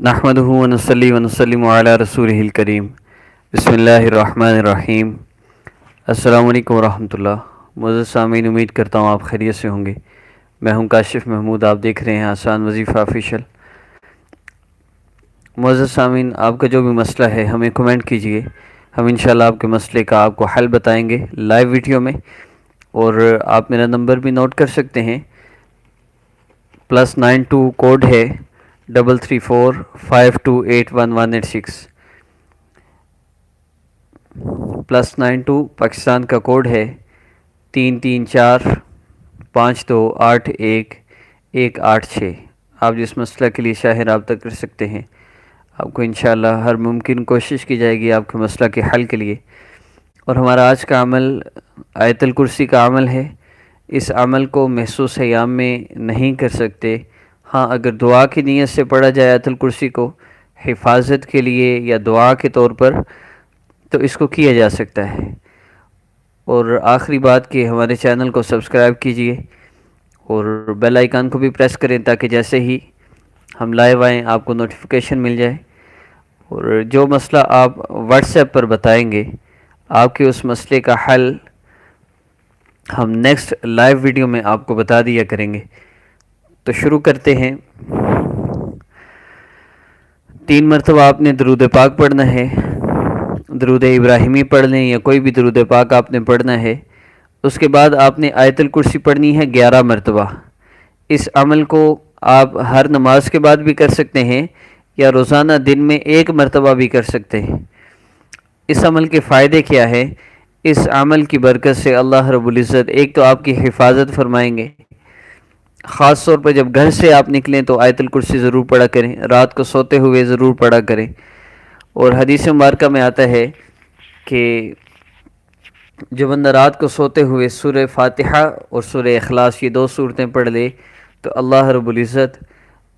نحمدہ ونصلی ونسلم علی رسولہ الکریم بسم اللہ الرحمن الرحیم۔ السلام علیکم ورحمۃ اللہ۔ معزز سامعین، امید کرتا ہوں آپ خیریت سے ہوں گے۔ میں ہوں کاشف محمود، آپ دیکھ رہے ہیں آسان وظیفہ آفیشیل۔ معزز سامعین، آپ کا جو بھی مسئلہ ہے ہمیں کمنٹ کیجئے، ہم انشاءاللہ آپ کے مسئلے کا آپ کو حل بتائیں گے لائیو ویڈیو میں۔ اور آپ میرا نمبر بھی نوٹ کر سکتے ہیں، +92 کوڈ ہے 33452811186، +92 پاکستان کا کوڈ ہے 33452811186۔ آپ جس مسئلہ کے لیے شاہ رابطہ کر سکتے ہیں، آپ کو انشاءاللہ ہر ممکن کوشش کی جائے گی آپ کے مسئلہ کے حل کے لیے۔ اور ہمارا آج کا عمل آیت الکرسی کا عمل ہے۔ اس عمل کو محسوس ایام میں نہیں کر سکتے، ہاں اگر دعا کی نیت سے پڑھا جائے آیت الکرسی کو حفاظت کے لیے یا دعا کے طور پر، تو اس کو کیا جا سکتا ہے۔ اور آخری بات کہ ہمارے چینل کو سبسکرائب کیجئے اور بیل آئیکن کو بھی پریس کریں تاکہ جیسے ہی ہم لائیو آئیں آپ کو نوٹیفیکیشن مل جائے۔ اور جو مسئلہ آپ واٹس ایپ پر بتائیں گے، آپ کے اس مسئلے کا حل ہم نیکسٹ لائیو ویڈیو میں آپ کو بتا دیا کریں گے۔ تو شروع کرتے ہیں۔ 3 مرتبہ آپ نے درود پاک پڑھنا ہے، درود ابراہیمی پڑھ لیں یا کوئی بھی درود پاک آپ نے پڑھنا ہے۔ اس کے بعد آپ نے آیت الکرسی پڑھنی ہے 11 مرتبہ۔ اس عمل کو آپ ہر نماز کے بعد بھی کر سکتے ہیں یا روزانہ دن میں 1 مرتبہ بھی کر سکتے ہیں۔ اس عمل کے فائدے کیا ہیں؟ اس عمل کی برکت سے اللہ رب العزت ایک تو آپ کی حفاظت فرمائیں گے، خاص طور پر جب گھر سے آپ نکلیں تو آیت الکرسی ضرور پڑھا کریں، رات کو سوتے ہوئے ضرور پڑھا کریں۔ اور حدیث مبارکہ میں آتا ہے کہ جو بندہ رات کو سوتے ہوئے سورہ فاتحہ اور سورہ اخلاص یہ 2 سورتیں پڑھ لے تو اللہ رب العزت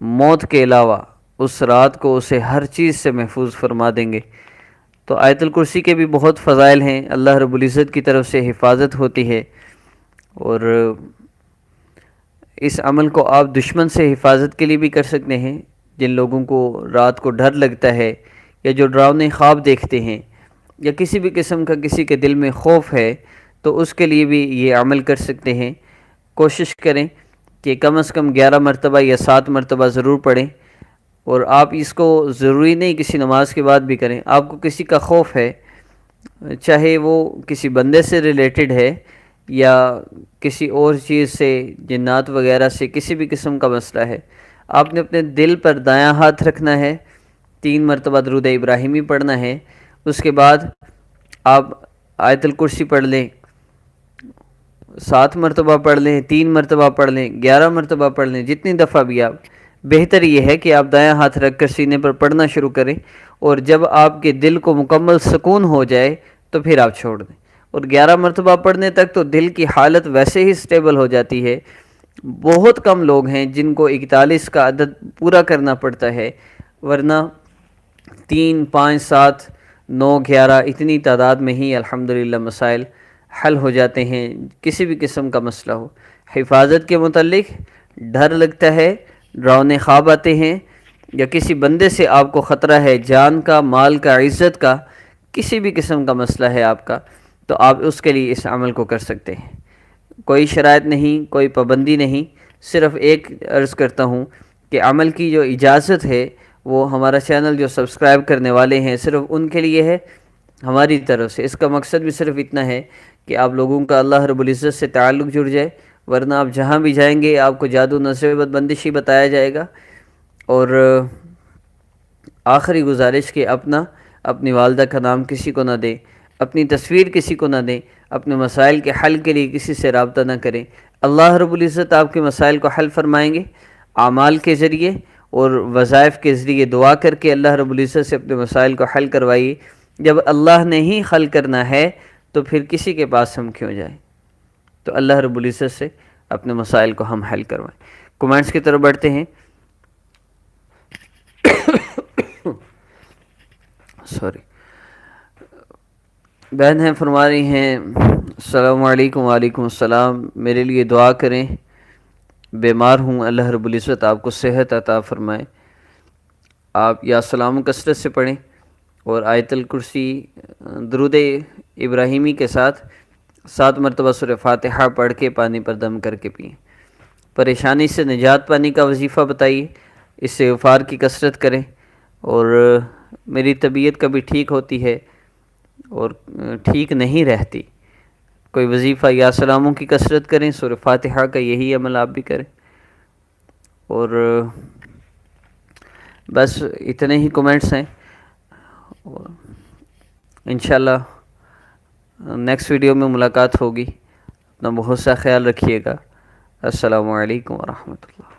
موت کے علاوہ اس رات کو اسے ہر چیز سے محفوظ فرما دیں گے۔ تو آیت الکرسی کے بھی بہت فضائل ہیں، اللہ رب العزت کی طرف سے حفاظت ہوتی ہے۔ اور اس عمل کو آپ دشمن سے حفاظت کے لیے بھی کر سکتے ہیں، جن لوگوں کو رات کو ڈر لگتا ہے یا جو ڈراؤنے خواب دیکھتے ہیں یا کسی بھی قسم کا کسی کے دل میں خوف ہے، تو اس کے لیے بھی یہ عمل کر سکتے ہیں۔ کوشش کریں کہ کم از کم 11 مرتبہ یا 7 مرتبہ ضرور پڑھیں۔ اور آپ اس کو ضروری نہیں کسی نماز کے بعد بھی کریں، آپ کو کسی کا خوف ہے، چاہے وہ کسی بندے سے ریلیٹڈ ہے یا کسی اور چیز سے، جنات وغیرہ سے، کسی بھی قسم کا مسئلہ ہے، آپ نے اپنے دل پر دایاں ہاتھ رکھنا ہے، 3 مرتبہ درود ابراہیمی پڑھنا ہے۔ اس کے بعد آپ آیت الکرسی پڑھ لیں، 7 مرتبہ پڑھ لیں، 3 مرتبہ پڑھ لیں، 11 مرتبہ پڑھ لیں، جتنی دفعہ بھی آپ، بہتر یہ ہے کہ آپ دایاں ہاتھ رکھ کر سینے پر پڑھنا شروع کریں، اور جب آپ کے دل کو مکمل سکون ہو جائے تو پھر آپ چھوڑ دیں۔ اور 11 مرتبہ پڑھنے تک تو دل کی حالت ویسے ہی سٹیبل ہو جاتی ہے۔ بہت کم لوگ ہیں جن کو 41 کا عدد پورا کرنا پڑتا ہے، ورنہ 3، 5، 7، 9، 11 اتنی تعداد میں ہی الحمدللہ مسائل حل ہو جاتے ہیں، کسی بھی قسم کا مسئلہ ہو۔ حفاظت کے متعلق ڈر لگتا ہے، ڈراؤنے خواب آتے ہیں یا کسی بندے سے آپ کو خطرہ ہے، جان کا، مال کا، عزت کا، کسی بھی قسم کا مسئلہ ہے آپ کا، تو آپ اس کے لیے اس عمل کو کر سکتے ہیں۔ کوئی شرائط نہیں، کوئی پابندی نہیں، صرف ایک عرض کرتا ہوں کہ عمل کی جو اجازت ہے وہ ہمارا چینل جو سبسکرائب کرنے والے ہیں صرف ان کے لیے ہے، ہماری طرف سے اس کا مقصد بھی صرف اتنا ہے کہ آپ لوگوں کا اللہ رب العزت سے تعلق جڑ جائے، ورنہ آپ جہاں بھی جائیں گے آپ کو جادو نصب بندشی بتایا جائے گا۔ اور آخری گزارش کہ اپنی والدہ کا نام کسی کو نہ دیں، اپنی تصویر کسی کو نہ دیں، اپنے مسائل کے حل کے لیے کسی سے رابطہ نہ کریں۔ اللہ رب العزت آپ کے مسائل کو حل فرمائیں گے، اعمال کے ذریعے اور وظائف کے ذریعے دعا کر کے اللہ رب العزت سے اپنے مسائل کو حل کروائیے۔ جب اللہ نے ہی حل کرنا ہے تو پھر کسی کے پاس ہم کیوں جائیں؟ تو اللہ رب العزت سے اپنے مسائل کو ہم حل کروائیں۔ کمنٹس کی طرف بڑھتے ہیں۔ بہن ہیں فرما رہی ہیں السلام علیکم۔ وعلیکم السلام، میرے لیے دعا کریں، بیمار ہوں، اللہ رب العزت آپ کو صحت عطا فرمائے۔ آپ یا سلام کثرت سے پڑھیں، اور آیت الکرسی درود ابراہیمی کے ساتھ 7 مرتبہ سورہ فاتحہ پڑھ کے پانی پر دم کر کے پئیں۔ پریشانی سے نجات پانے کا وظیفہ بتائیے، استغفار کی کثرت کریں، اور میری طبیعت کبھی ٹھیک ہوتی ہے اور ٹھیک نہیں رہتی، کوئی وظیفہ یا سلاموں کی کثرت کریں، سورہ فاتحہ کا یہی عمل آپ بھی کریں۔ اور بس اتنے ہی کومنٹس ہیں، اور انشاءاللہ نیکسٹ ویڈیو میں ملاقات ہوگی۔ اپنا بہت سا خیال رکھیے گا۔ السلام علیکم ورحمۃ اللہ۔